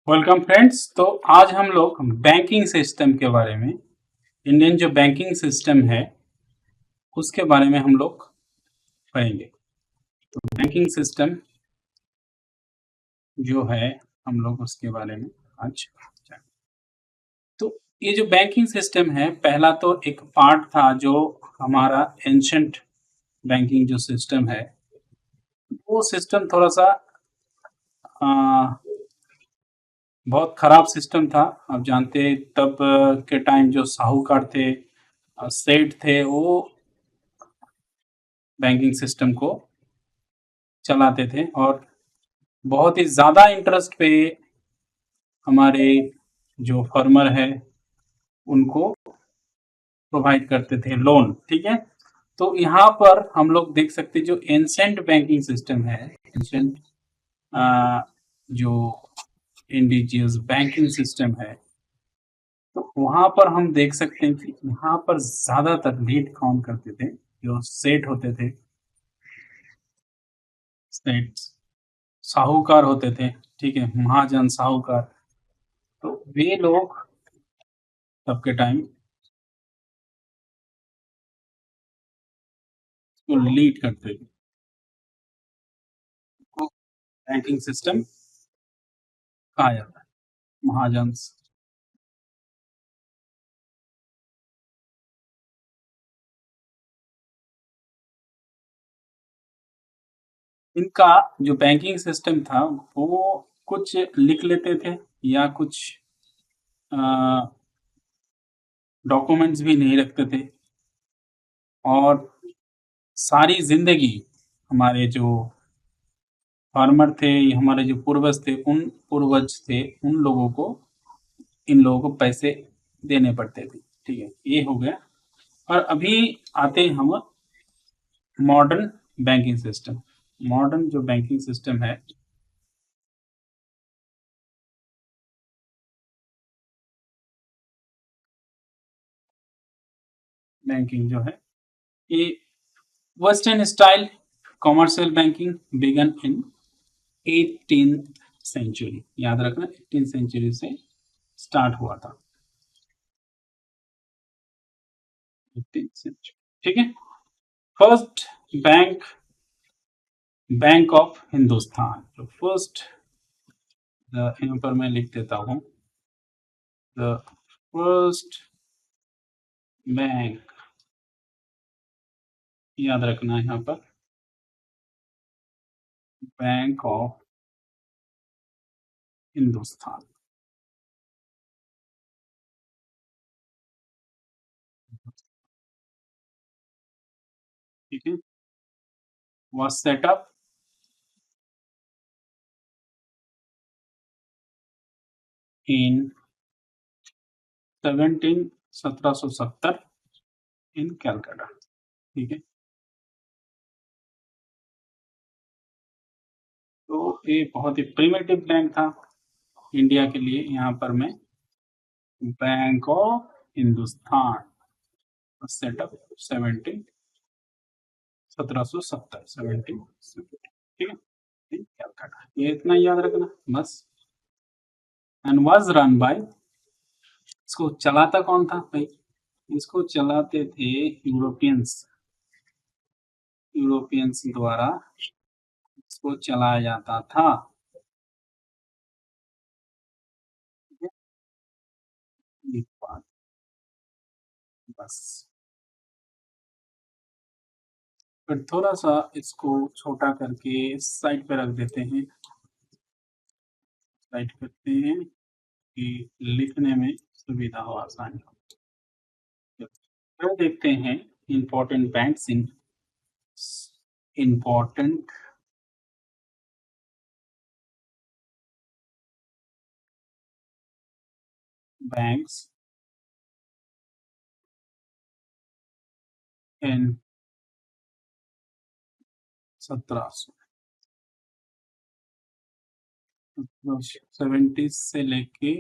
Welcome friends. तो आज हम लोग बैंकिंग सिस्टम के बारे में, इंडियन जो बैंकिंग सिस्टम है उसके बारे में हम लोग पढ़ेंगे। तो बैंकिंग सिस्टम जो है हम लोग उसके बारे में आज जानेंगे। तो ये जो बैंकिंग सिस्टम है, पहला तो एक पार्ट था जो हमारा एंशंट बैंकिंग जो सिस्टम है, वो सिस्टम थोड़ा सा आ, बहुत खराब सिस्टम था। आप जानते हैं तब के टाइम जो साहूकार थे, सेठ थे, वो बैंकिंग सिस्टम को चलाते थे और बहुत ही ज़्यादा इंटरेस्ट पे हमारे जो फार्मर है उनको प्रोवाइड करते थे लोन। ठीक है, तो यहाँ पर हम लोग देख सकते हैं जो एंशंट बैंकिंग सिस्टम है, एंशंट जो इंडिजियस बैंकिंग सिस्टम है, तो वहाँ पर हम देख सकते हैं कि यहाँ पर ज़्यादातर लीड कौन करते थे, जो सेठ होते थे, सेठ साहूकार होते थे। ठीक है, महाजन साहूकार, तो वे लोग तब के टाइम को लीड करते थे। तो बैंकिंग सिस्टम कहा जाता है महाजन। इनका जो बैंकिंग सिस्टम था वो कुछ लिख लेते थे या कुछ डॉक्यूमेंट्स भी नहीं रखते थे, और सारी जिंदगी हमारे जो फार्मर थे, हमारे जो पूर्वज थे, उन लोगों को, इन लोगों को पैसे देने पड़ते थे। ठीक है, ये हो गया। और अभी आते हैं हम मॉडर्न बैंकिंग सिस्टम। मॉडर्न जो बैंकिंग सिस्टम है, बैंकिंग जो है ये western style commercial banking began in 18th century. याद रखना, 18th सेंचुरी से स्टार्ट हुआ था, 18th सेंचुरी। ठीक है। First bank, bank of Hindustan, जो फर्स्ट, यहाँ पर मैं लिख देता हूँ, द फर्स्ट बैंक, याद रखना है यहाँ पर, बैंक ऑफ हिंदुस्तान। ठीक है, was set up in 1770 इन कैलकाटा। ठीक है, तो ये बहुत ही प्रिमिटिव बैंक था इंडिया के लिए। यहाँ पर मैं बैंक ऑफ हिंदुस्तान सेटअप 1770, 1770। ठीक है, इन कैलकाटा, ये इतना याद रखना बस। एंड वाज रन बाय, इसको चलाता कौन था भाई? इसको चलाते थे यूरोपियंस, यूरोपियंस द्वारा इसको चलाया जाता था। एक बात बस, फिर थोड़ा सा इसको छोटा करके साइड पे रख देते हैं, साइड करते हैं कि लिखने में सुविधा हो, आसानी हो। फिर देखते हैं important banks in, important banks in 1770 से लेके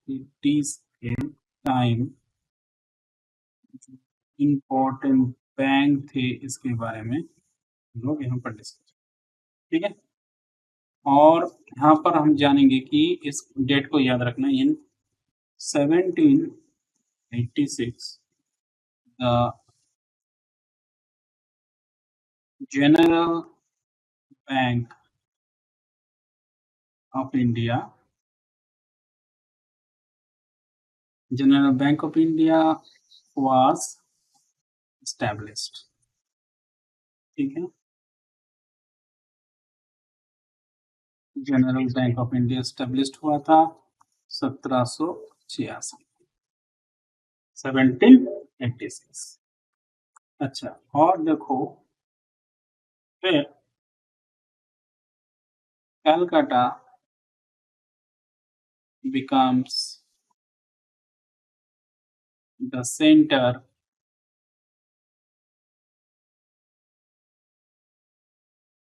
80s के टाइम इंपॉर्टेंट बैंक थे, इसके बारे में हम लोग यहाँ पर डिस्कस। ठीक है, और यहाँ पर हम जानेंगे कि इस डेट को याद रखना, इन 1786 the general bank of India was established। ठीक है, general bank of India established हुआ था 1786, 1786। अच्छा, और देखो फिर Calcutta becomes the center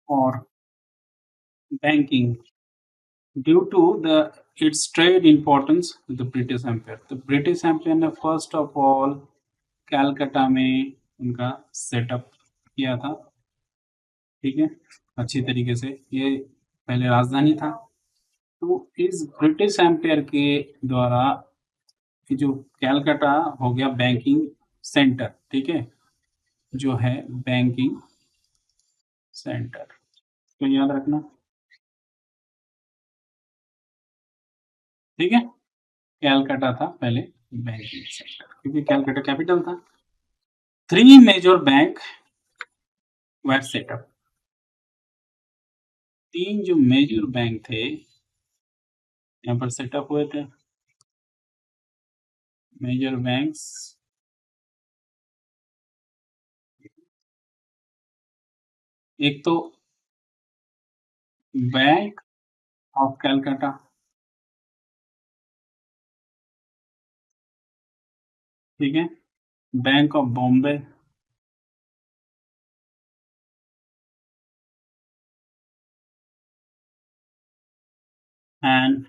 for banking due to the its trade importance with the British Empire। तो ब्रिटिश एम्पायर ने फर्स्ट ऑफ ऑल कलकत्ता में उनका सेटअप किया था। ठीक है, अच्छी तरीके से, ये पहले राजधानी था। तो इस ब्रिटिश एम्पायर के द्वारा जो कलकत्ता हो गया बैंकिंग सेंटर। ठीक है, जो है बैंकिंग सेंटर, तो याद रखना। ठीक है, कलकत्ता था पहले बैंकिंग सेंटर, क्योंकि कलकत्ता कैपिटल था। 3 मेजर बैंक वर सेटअप। 3 जो मेजर बैंक थे यहाँ पर सेटअप हुए थे। मेजर बैंक्स, एक तो बैंक ऑफ कलकत्ता, ठीक है, bank of Bombay, and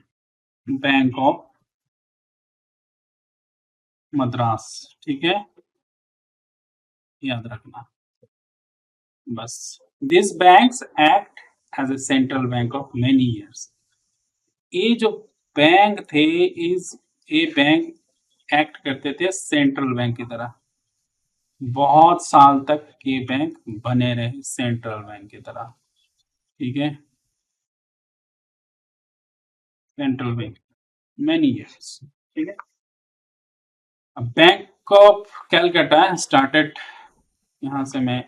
bank of Madras. ठीक है, याद रखना बस। This banks act as a central bank of many years. ये जो बैंक थे, इस ये बैंक एक्ट करते थे सेंट्रल बैंक की तरह। बहुत साल तक ये बैंक बने रहे सेंट्रल बैंक की तरह। ठीक है, सेंट्रल बैंक मेनी ईयर्स। ठीक है, अब बैंक ऑफ कलकत्ता स्टार्टेड, यहाँ से मैं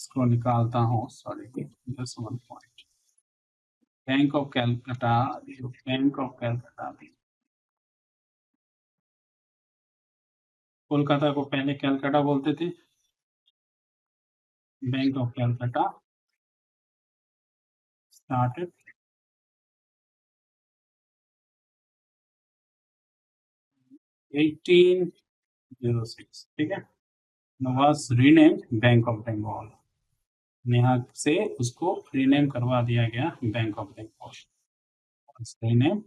इसको निकालता हूँ, sorry, just one point. Bank of Calcutta, जो बैंक ऑफ कलकत्ता थी, कोलकाता को पहले कलकत्ता बोलते थे। Bank of Calcutta started 1806। ठीक है, was renamed bank of Bengal. यहाँ से उसको रीनेम करवा दिया गया bank of Bengal. Rename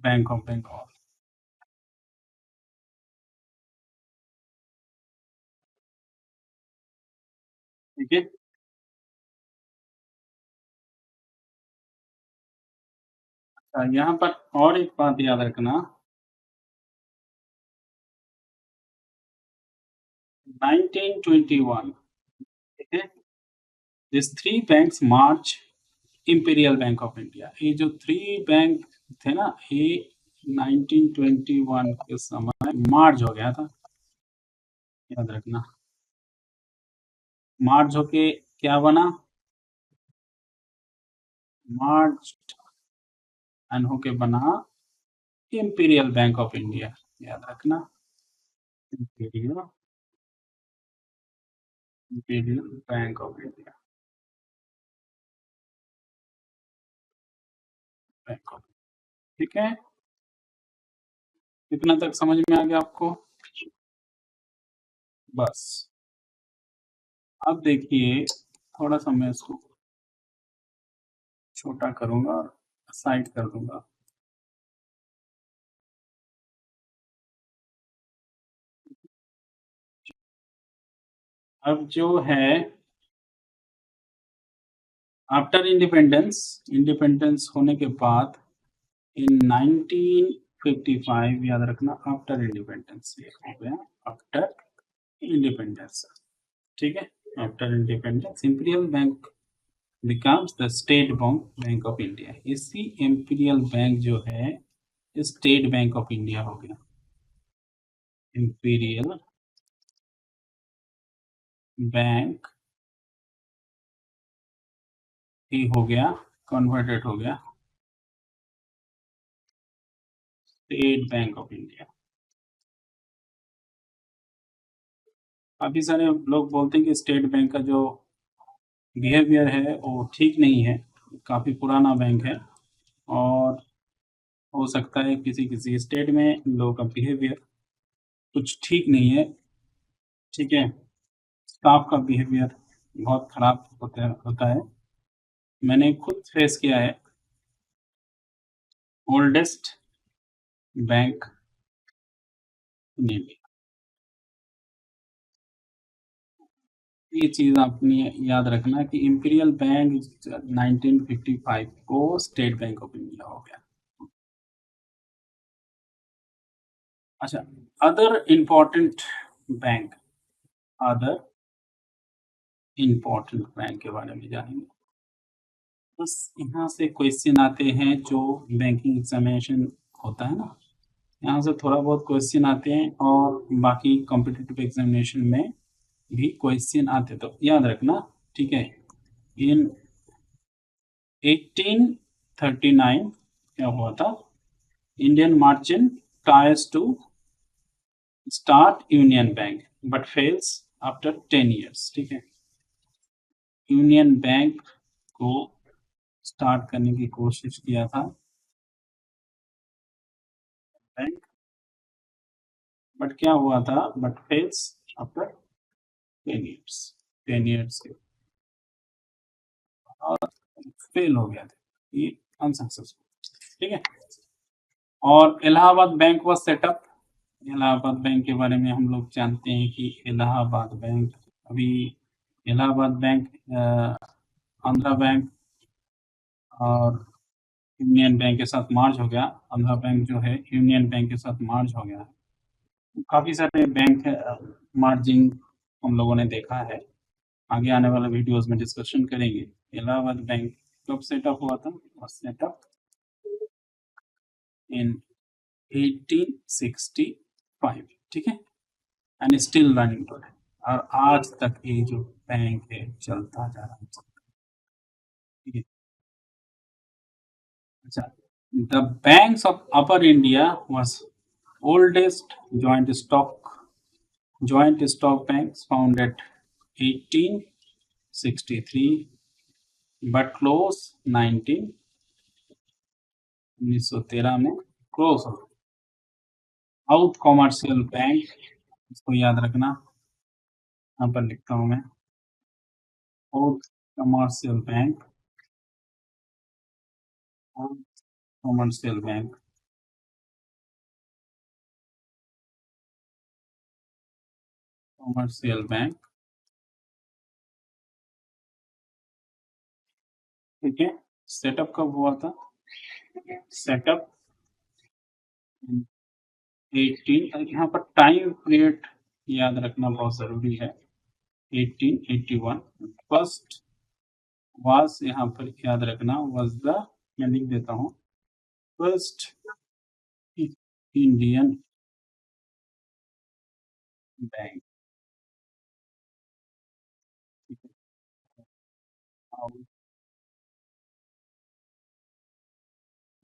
bank of Bengal. ठीक है, यहाँ पर और एक बात याद रखना, 1921। ठीक है, this 3 banks March imperial bank of India. ये जो 3 बैंक थे ना, ये 1921 के समय मार्च हो गया था, याद रखना। मार्च होके क्या बना, मार्च एंड होके बना इंपीरियल बैंक ऑफ इंडिया, याद रखना। Imperial imperial bank of India, bank of. ठीक है, इतना तक समझ में आ गया आपको? बस, अब देखिए, थोड़ा सा मैं इसको छोटा करूंगा और साइड कर दूंगा। अब जो है आफ्टर इंडिपेंडेंस होने के बाद इन 1955, याद रखना, आफ्टर इंडिपेंडेंस, ये हो गया आफ्टर इंडिपेंडेंस, ठीक है। After independence imperial bank becomes the state bank of India. इसी इंपीरियल बैंक जो है स्टेट बैंक ऑफ इंडिया हो गया। इंपीरियल बैंक ही हो गया, कन्वर्टेड हो गया स्टेट बैंक ऑफ इंडिया। काफी सारे लोग बोलते हैं कि स्टेट बैंक का जो बिहेवियर है वो ठीक नहीं है, काफी पुराना बैंक है, और हो सकता है किसी किसी स्टेट में लोगों का बिहेवियर कुछ ठीक नहीं है, ठीक है। स्टाफ का बिहेवियर बहुत खराब होता है। मैंने खुद फेस किया है। ओल्डेस्ट बैंक इन इंडिया, ये चीज आपने याद रखना कि इंपीरियल बैंक 1955 को स्टेट बैंक ऑफ इंडिया हो गया। अच्छा, other important bank, other important bank के बारे में जानेंगे। बस यहाँ से क्वेश्चन आते हैं जो बैंकिंग एग्जामिनेशन होता है ना, यहाँ से थोड़ा बहुत क्वेश्चन आते हैं, और बाकी कॉम्पिटिटिव एग्जामिनेशन में भी क्वेश्चन आते, तो याद रखना, ठीक है। इन 1839 क्या हुआ था, Indian merchant tries to start union bank but fails after 10 years, ठीक है। यूनियन बैंक को स्टार्ट करने की कोशिश किया था बैंक, बट क्या हुआ था, but fails after 10 years, 10 years के बाद फेल हो गया था, ये अनसक्सेसफुल, ठीक है। और Allahabad bank was setup. Allahabad bank के बारे में हम लोग जानते हैं कि इलाहाबाद बैंक, अभी इलाहाबाद बैंक आंध्रा बैंक और यूनियन बैंक के साथ मार्ज हो गया। आंध्रा बैंक जो है यूनियन बैंक के साथ मार्ज हो गया। काफ़ी सारे बैंक मार्जिंग हम लोगों ने देखा है, आगे आने वाले वीडियोस में डिस्कशन करेंगे। इलाहाबाद बैंक कब सेटअप हुआ था, सेटअप इन 1865, ठीक है, एंड स्टिल रनिंग टुडे, और आज तक ये जो बैंक है चलता जा रहा है, ठीक है। अच्छा, the banks of upper India was oldest joint stock banks founded 1863 but close 1913 में क्लोज हो। साउथ कॉमर्शियल बैंक, इसको याद रखना, यहाँ पर लिखता हूँ मैं, south commercial bank, south commercial bank, commercial bank, ठीक है। सेटअप कब हुआ था, सेटअप 18, यहाँ पर टाइम पीरियड याद रखना बहुत जरूरी है। 1881 फर्स्ट वाज, यहाँ पर याद रखना, वाज द, मैं लिख देता हूँ, फर्स्ट इंडियन बैंक,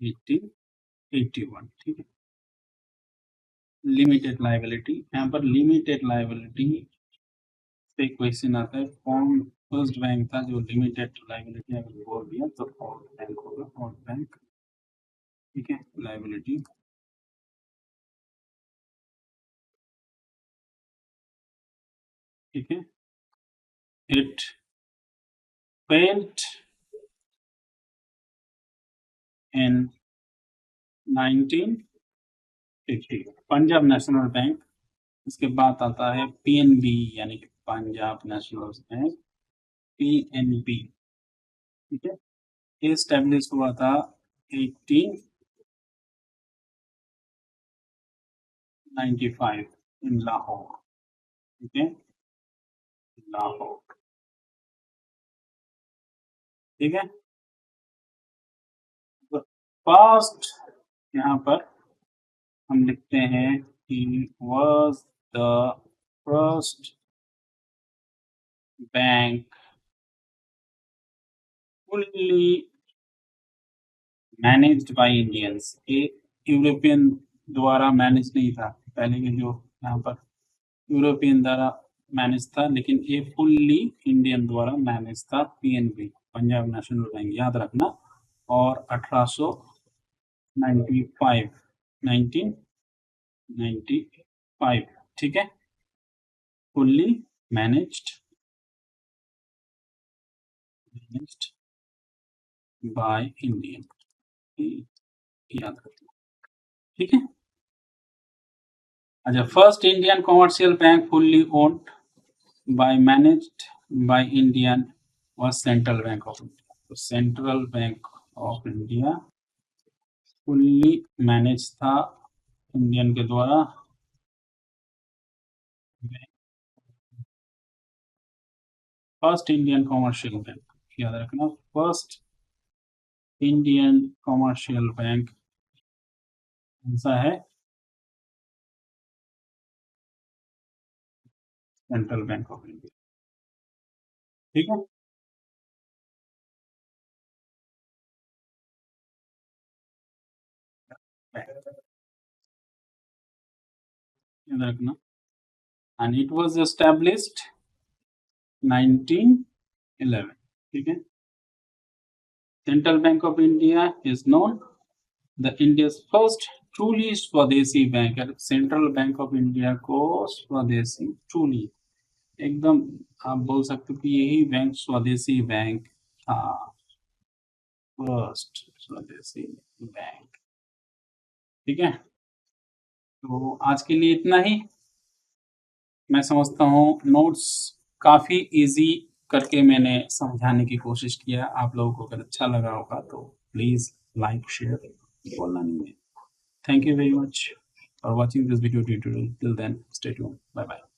1881, ठीक है। लिमिटेड लाइबिलिटी, यहाँ पर लिमिटेड लाइबिलिटी से क्वेश्चन आता है, कौन फर्स्ट बैंक था जो लिमिटेड लाइबिलिटी अगर बोल दिया तो और बैंक होगा, और बैंक, ठीक है। लाइबिलिटी, ठीक है। It failed in 1950, Punjab national bank. इसके बाद आता है पीएनबी यानी कि पंजाब नेशनल बैंक PNB, ठीक है। ये एस्टेब्लिश हुआ था 1895 इन लाहौर, ठीक है, लाहौर, ठीक है। तो फर्स्ट यहाँ पर हम लिखते हैं he was the first bank fully managed by Indians. ये यूरोपियन द्वारा मैनेज नहीं था, पहले के जो यहाँ पर यूरोपियन द्वारा मैनेज था, लेकिन ये फुल्ली इंडियन द्वारा मैनेज था। PNB पंजाब नेशनल बैंक याद रखना। और 1895 1995, ठीक है, फुल्ली मैनेज्ड बाय इंडियन, याद रखना, ठीक है। अच्छा, first Indian commercial bank fully owned by managed by Indian और सेंट्रल बैंक ऑफ इंडिया। तो central bank of India fully manage था इंडियन के द्वारा। फर्स्ट इंडियन कॉमर्शियल बैंक, याद रखना, फर्स्ट इंडियन कॉमर्शियल बैंक कौन सा है? सेंट्रल बैंक ऑफ इंडिया, ठीक है। याद रखना, and it was established 1911, ठीक है। Central bank of India is known the India's first truly स्वदेशी bank. Central bank of India को स्वदेशी, truly एकदम आप बोल सकते हो कि यही बैंक स्वदेशी बैंक था, फर्स्ट स्वदेशी बैंक, ठीक है। तो आज के लिए इतना ही। मैं समझता हूँ नोट्स काफ़ी इजी करके मैंने समझाने की कोशिश किया। आप लोगों को अगर अच्छा लगा होगा तो प्लीज़ लाइक शेयर बोलना नहीं है। Thank you very much for watching this video tutorial. Till then, stay tuned. Bye bye.